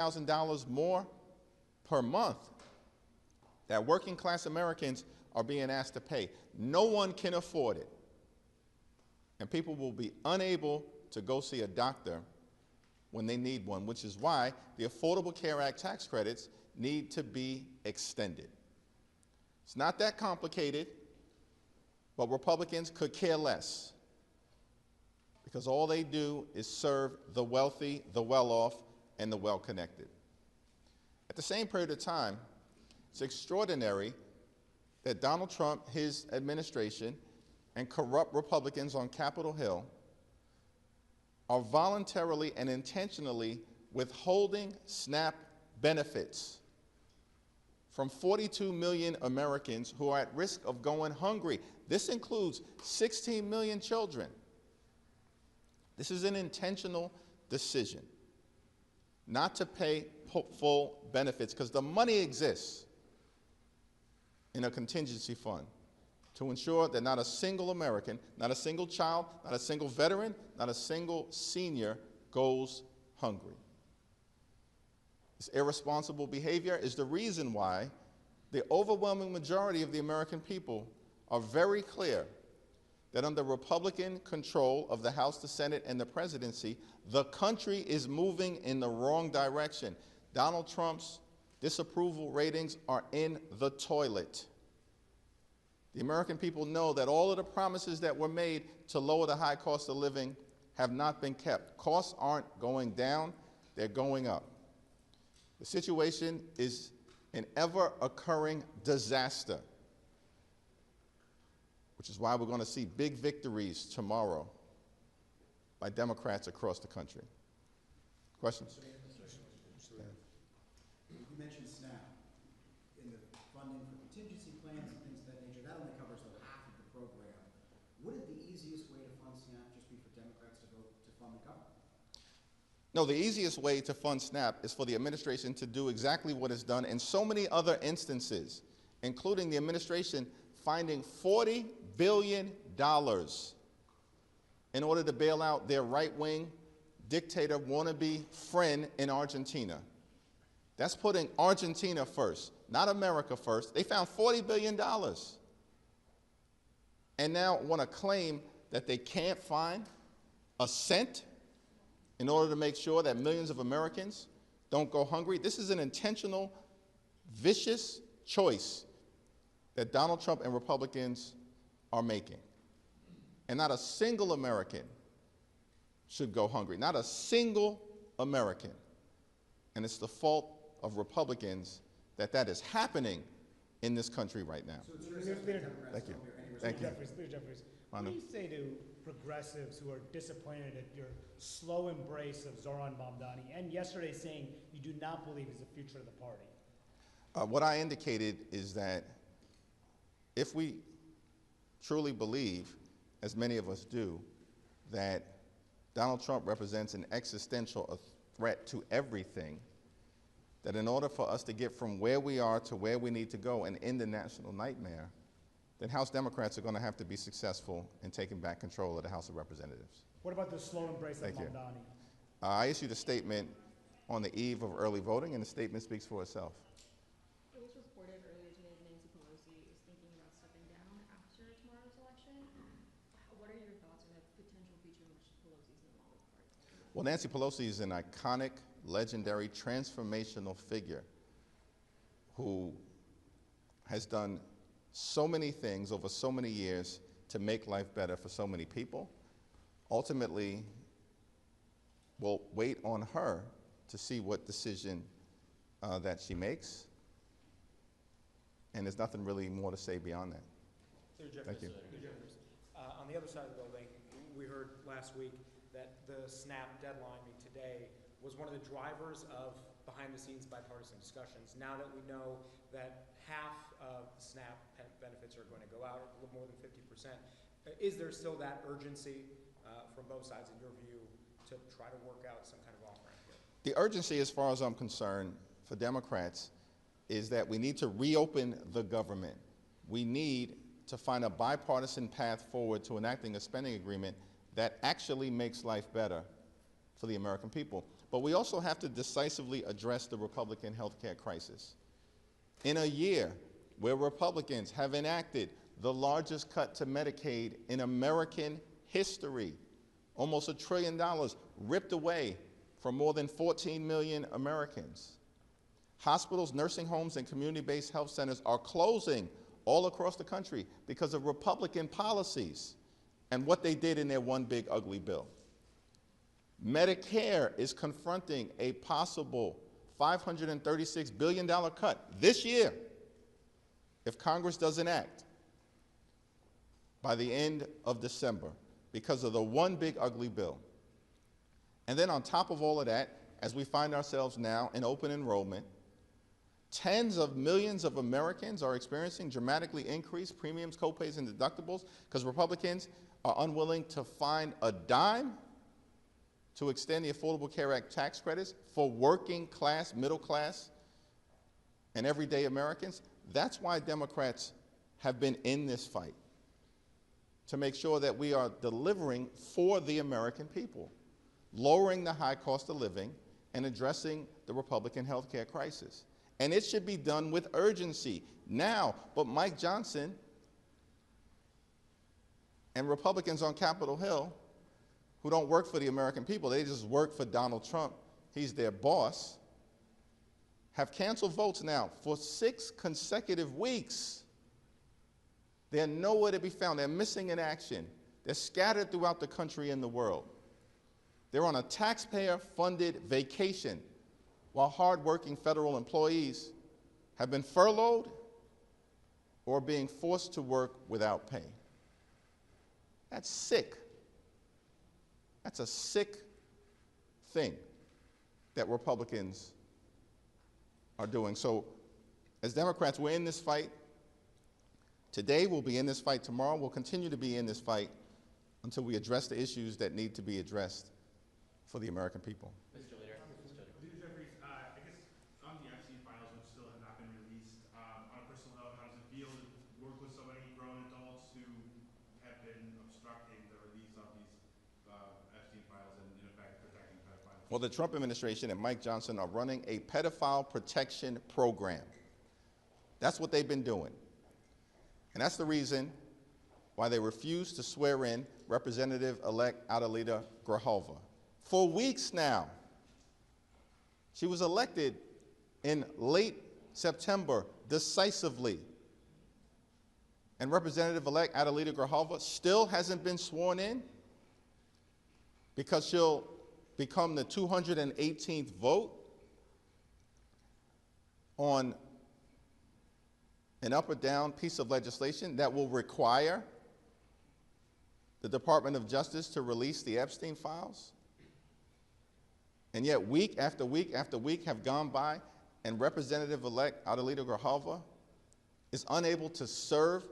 $1,000 more per month that working class Americans are being asked to pay. No one can afford it. And people will be unable to go see a doctor when they need one, which is why the Affordable Care Act tax credits need to be extended. It's not that complicated, but Republicans could care less, because all they do is serve the wealthy, the well-off, and the well-connected. At the same period of time, it's extraordinary that Donald Trump, his administration, and corrupt Republicans on Capitol Hill are voluntarily and intentionally withholding SNAP benefits from 42 million Americans who are at risk of going hungry. This includes 16 million children. This is an intentional decision not to pay full benefits, because the money exists in a contingency fund to ensure that not a single American, not a single child, not a single veteran, not a single senior goes hungry. This irresponsible behavior is the reason why the overwhelming majority of the American people are very clear that under Republican control of the House, the Senate, and the presidency, the country is moving in the wrong direction. Donald Trump's disapproval ratings are in the toilet. The American people know that all of the promises that were made to lower the high cost of living have not been kept. Costs aren't going down, they're going up. The situation is an ever-occurring disaster, which is why we're going to see big victories tomorrow by Democrats across the country. Questions? You mentioned SNAP in the funding for contingency plans and things of that nature. That only covers the half of the program. Wouldn't the easiest way to fund SNAP just be for Democrats to vote to fund the government? No, the easiest way to fund SNAP is for the administration to do exactly what it's done in so many other instances, including the administration finding $40 billion in order to bail out their right-wing dictator wannabe friend in Argentina. That's putting Argentina first, not America first. They found $40 billion and now want to claim that they can't find a cent in order to make sure that millions of Americans don't go hungry. This is an intentional, vicious choice that Donald Trump and Republicans are making. And not a single American should go hungry. Not a single American. And it's the fault of Republicans that that is happening in this country right now. Thank you. Thank you. Jeffries, what do you say to progressives who are disappointed at your slow embrace of Zoran Mamdani, and yesterday saying you do not believe he's the future of the party? What I indicated is that if we truly believe, as many of us do, that Donald Trump represents an existential threat to everything, that in order for us to get from where we are to where we need to go and end the national nightmare, then House Democrats are going to have to be successful in taking back control of the House of Representatives. What about the slow embrace of Mamdani? I issued a statement on the eve of early voting, and the statement speaks for itself. It was reported earlier today that Nancy Pelosi is thinking about stepping down after tomorrow's election. What are your thoughts on the potential future in which Pelosi is no longer part of the party? Well, Nancy Pelosi is an iconic, legendary, transformational figure who has done so many things over so many years to make life better for so many people. Ultimately, we'll wait on her to see what decision that she makes. And there's nothing really more to say beyond that. Thank you. On the other side of the building, we heard last week that the SNAP deadline today was one of the drivers of behind-the-scenes bipartisan discussions. Now that we know that half of SNAP benefits are going to go out, a little more than 50%, is there still that urgency from both sides, in your view, to try to work out some kind of off-ramp here? The urgency, as far as I'm concerned, for Democrats is that we need to reopen the government. We need to find a bipartisan path forward to enacting a spending agreement that actually makes life better for the American people. but we also have to decisively address the Republican health care crisis. In a year where Republicans have enacted the largest cut to Medicaid in American history, almost $1 trillion ripped away from more than 14 million Americans. Hospitals, nursing homes, and community-based health centers are closing all across the country because of Republican policies and what they did in their one big ugly bill. Medicare is confronting a possible $536 billion cut this year if Congress doesn't act by the end of December because of the one big ugly bill. And then on top of all of that, as we find ourselves now in open enrollment, tens of millions of Americans are experiencing dramatically increased premiums, copays, and deductibles because Republicans are unwilling to find a dime to extend the Affordable Care Act tax credits for working class, middle class, and everyday Americans. That's why Democrats have been in this fight, to make sure that we are delivering for the American people, lowering the high cost of living and addressing the Republican health care crisis. And it should be done with urgency now. But Mike Johnson and Republicans on Capitol Hill, who don't work for the American people, they just work for Donald Trump, he's their boss, have canceled votes now for 6 consecutive weeks. They're nowhere to be found. They're missing in action. They're scattered throughout the country and the world. They're on a taxpayer-funded vacation while hardworking federal employees have been furloughed or being forced to work without pay. That's sick. That's a sick thing that Republicans are doing. So as Democrats, we're in this fight. Today, we'll be in this fight. Tomorrow, we'll continue to be in this fight until we address the issues that need to be addressed for the American people. Mr. Leader. Leader Jeffries, I guess on the Epstein files, which still have not been released, on a personal level, how does it feel to work with so many grown adults who have been obstructing the release of these Epstein files and, in effect, protecting pedophiles? Well, the Trump administration and Mike Johnson are running a pedophile protection program. That's what they've been doing. And that's the reason why they refused to swear in Representative-elect Adelita Grijalva. For weeks now. She was elected in late September decisively. And Representative-elect Adelita Grijalva still hasn't been sworn in because she'll become the 218th vote on an up or down piece of legislation that will require the Department of Justice to release the Epstein files. And yet week after week after week have gone by and Representative-elect Adelita Grijalva is unable to serve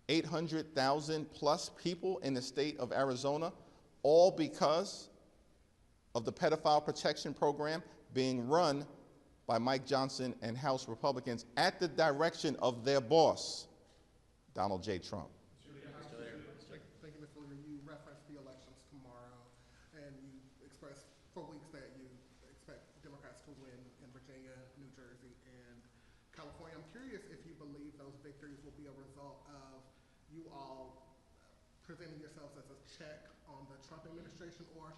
800,000 plus people in the state of Arizona, all because of the pedophile protection program being run by Mike Johnson and House Republicans at the direction of their boss, Donald J. Trump. Thank you, Mr. Leader. You referenced the elections tomorrow, and you expressed for weeks that you expect Democrats to win in Virginia, New Jersey, and California. I'm curious if you believe those victories will be a result of you all presenting yourselves as a check on the Trump administration, or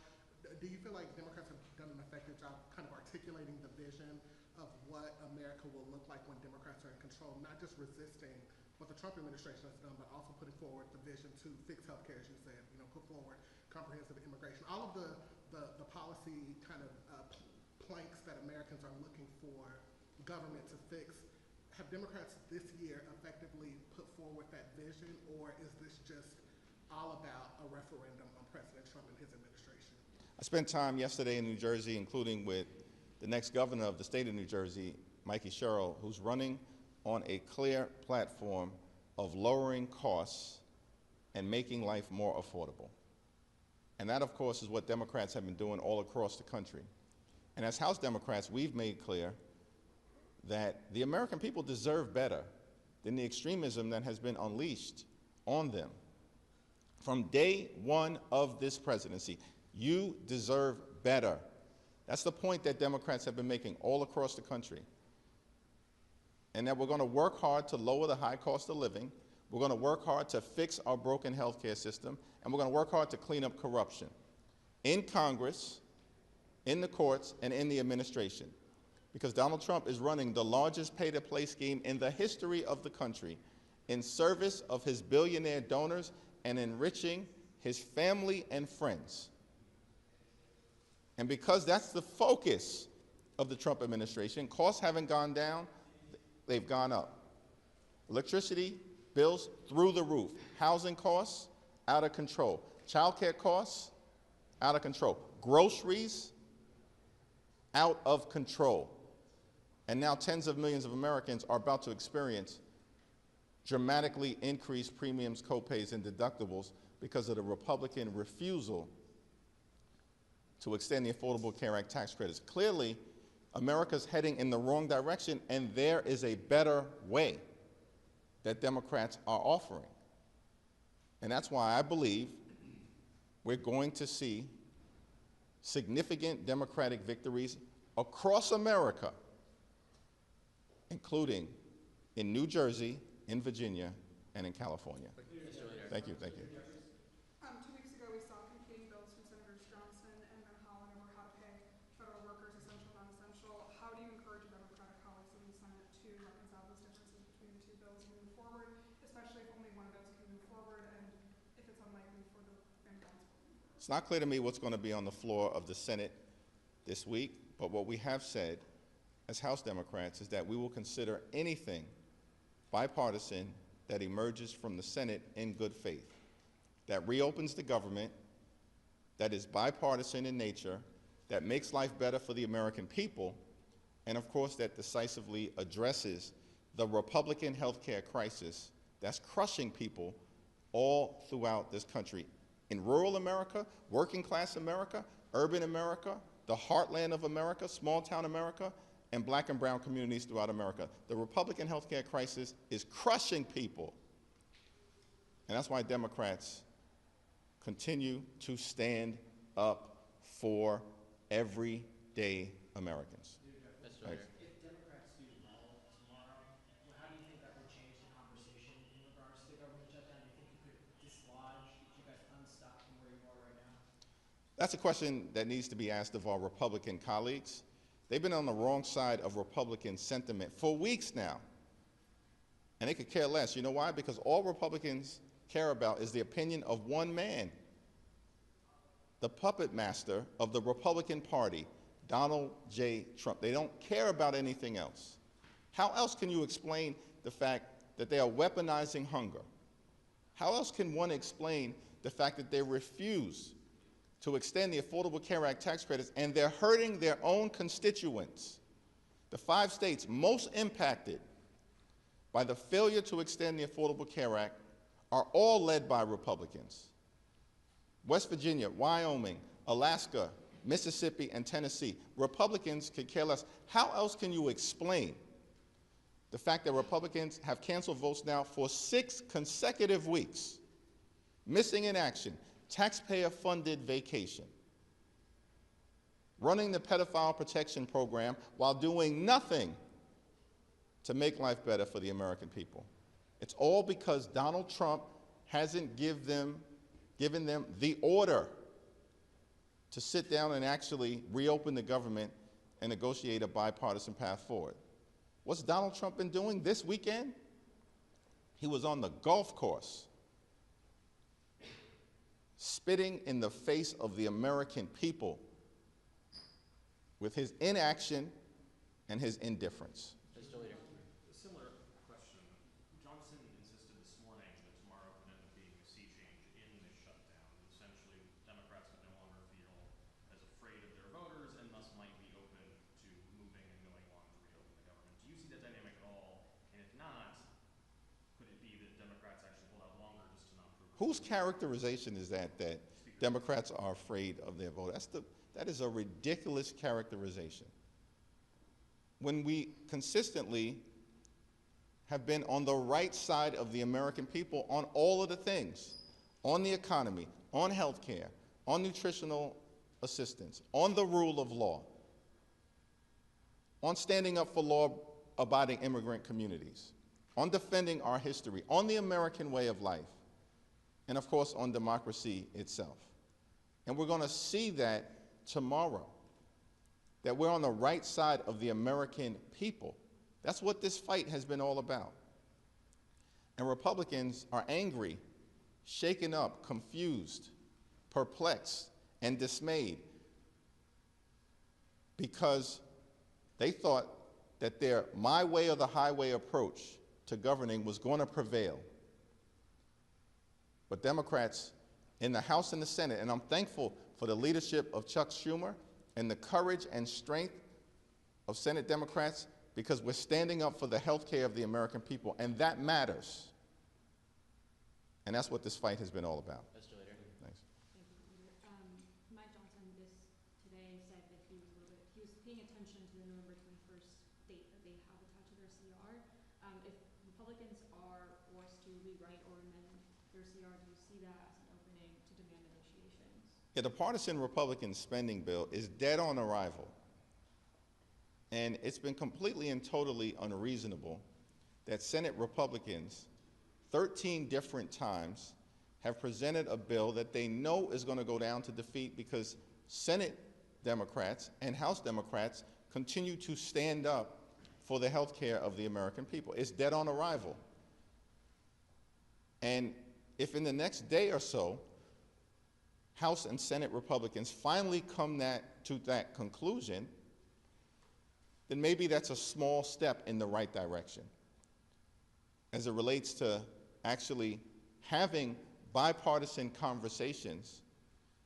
do you feel like Democrats have done an effective job kind of articulating the vision of what America will look like when Democrats are in control, not just resisting what the Trump administration has done, but also putting forward the vision to fix healthcare, as you said, put forward comprehensive immigration, all of the policy kind of planks that Americans are looking for government to fix. Have Democrats this year effectively put forward that vision, or is this just all about a referendum on President Trump and his administration? I spent time yesterday in New Jersey, including with the next governor of the state of New Jersey, Mikey Sherrill, who's running on a clear platform of lowering costs and making life more affordable. And that, of course, is what Democrats have been doing all across the country. And as House Democrats, we've made clear that the American people deserve better than the extremism that has been unleashed on them. From day one of this presidency, you deserve better That's the point that Democrats have been making all across the country. And that we're going to work hard to lower the high cost of living. We're going to work hard to fix our broken healthcare system. And we're going to work hard to clean up corruption in Congress, in the courts, and in the administration. Because Donald Trump is running the largest pay-to-play scheme in the history of the country in service of his billionaire donors and enriching his family and friends. And because that's the focus of the Trump administration, costs haven't gone down, they've gone up. Electricity bills through the roof. Housing costs, out of control. Child care costs, out of control. Groceries, out of control. And now tens of millions of Americans are about to experience dramatically increased premiums, copays, and deductibles because of the Republican refusal to extend the Affordable Care Act tax credits. Clearly, America's heading in the wrong direction, and there is a better way that Democrats are offering. And that's why I believe we're going to see significant Democratic victories across America, including in New Jersey, in Virginia, and in California. Thank you, thank you. 2 weeks ago, we saw competing bills from Senators Johnson and Van Hollen over how to pay federal workers essential, non-essential. How do you encourage your Democratic colleagues in the Senate to reconcile those differences between the two bills moving forward, especially if only one of those can move forward and if it's unlikely for the Van Hollen's bill to move forward? It's not clear to me what's going to be on the floor of the Senate this week, but what we have said as House Democrats is that we will consider anything bipartisan that emerges from the Senate in good faith, that reopens the government, that is bipartisan in nature, that makes life better for the American people, and of course that decisively addresses the Republican healthcare crisis that's crushing people all throughout this country. In rural America, working class America, urban America, the heartland of America, small town America, and black and brown communities throughout America. The Republican healthcare crisis is crushing people. And that's why Democrats continue to stand up for everyday Americans. Thanks. If Democrats do well tomorrow, how do you think that would change the conversation in regards to the government shutdown? Do you think it could dislodge, get you guys unstuck from where you are right now? That's a question that needs to be asked of our Republican colleagues. They've been on the wrong side of Republican sentiment for weeks now. And they could care less. You know why? Because all Republicans care about is the opinion of one man, the puppet master of the Republican Party, Donald J. Trump. They don't care about anything else. How else can you explain the fact that they are weaponizing hunger? How else can one explain the fact that they refuse to extend the Affordable Care Act tax credits, and they're hurting their own constituents? The 5 states most impacted by the failure to extend the Affordable Care Act are all led by Republicans. West Virginia, Wyoming, Alaska, Mississippi, and Tennessee. Republicans could care less. How else can you explain the fact that Republicans have canceled votes now for 6 consecutive weeks, missing in action, taxpayer-funded vacation, running the pedophile protection program while doing nothing to make life better for the American people? It's all because Donald Trump hasn't given them the order to sit down and actually reopen the government and negotiate a bipartisan path forward. What's Donald Trump been doing this weekend? He was on the golf course, spitting in the face of the American people with his inaction and his indifference. Mr. Leader. A similar question. Johnson insisted this morning that tomorrow could end up being a sea change in this shutdown. Essentially, Democrats would no longer feel as afraid of their voters and thus might be open to moving and going on to reopen the government. Do you see that dynamic at all? And if not, could it be that Democrats actually hold out longer just to not prove? Whose characterization is that Democrats are afraid of their voters? That is a ridiculous characterization. When we consistently have been on the right side of the American people on all of the things, on the economy, on health care, on nutritional assistance, on the rule of law. on standing up for law-abiding immigrant communities, on defending our history, on the American way of life, and of course on democracy itself. And we're going to see that tomorrow, that we're on the right side of the American people. That's what this fight has been all about. And Republicans are angry, shaken up, confused, perplexed, and dismayed because they thought that their my way or the highway approach to governing was going to prevail. But Democrats in the House and the Senate, and I'm thankful for the leadership of Chuck Schumer and the courage and strength of Senate Democrats, because we're standing up for the health care of the American people, and that matters. And that's what this fight has been all about. Mr. Leader. Thanks. Thank you, Leader. Mike Johnson today said that he was paying attention to the November 21st date that they have attached to their CR. If Republicans are forced to rewrite or amend their CR, do you see that as an opening to demand negotiations? Yeah, the partisan Republican spending bill is dead on arrival. And it's been completely and totally unreasonable that Senate Republicans 13 different times have presented a bill that they know is going to go down to defeat because Senate Democrats and House Democrats continue to stand up for the health care of the American people. It's dead on arrival. And if in the next day or so, House and Senate Republicans finally come to that conclusion, then maybe that's a small step in the right direction as it relates to actually having bipartisan conversations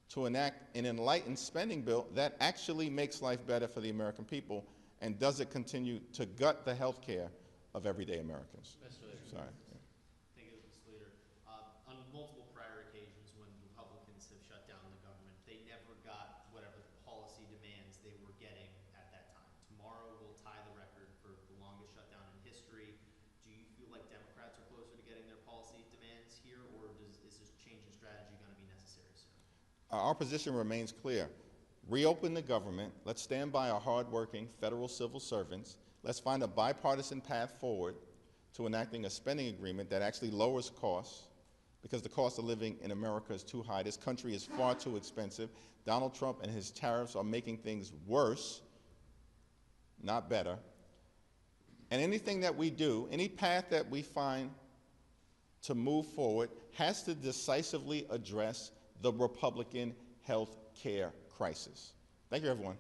to enact an enlightened spending bill that actually makes life better for the American people and doesn't continue to gut the health care of everyday Americans. Mr. Leader. Sorry. Thank you, Mr. Leader. On multiple prior occasions when Republicans have shut down the government, they never got whatever policy demands they were getting at that time. Tomorrow will tie the record for the longest shutdown in history. Do you feel like Democrats are closer to getting their policy demands here, or is this change in strategy going to be necessary soon? Our position remains clear. Reopen the government. Let's stand by our hardworking federal civil servants. Let's find a bipartisan path forward to enacting a spending agreement that actually lowers costs, because the cost of living in America is too high. This country is far too expensive. Donald Trump and his tariffs are making things worse, not better. And anything that we do, any path that we find to move forward, has to decisively address the Republican health care crisis. Thank you, everyone.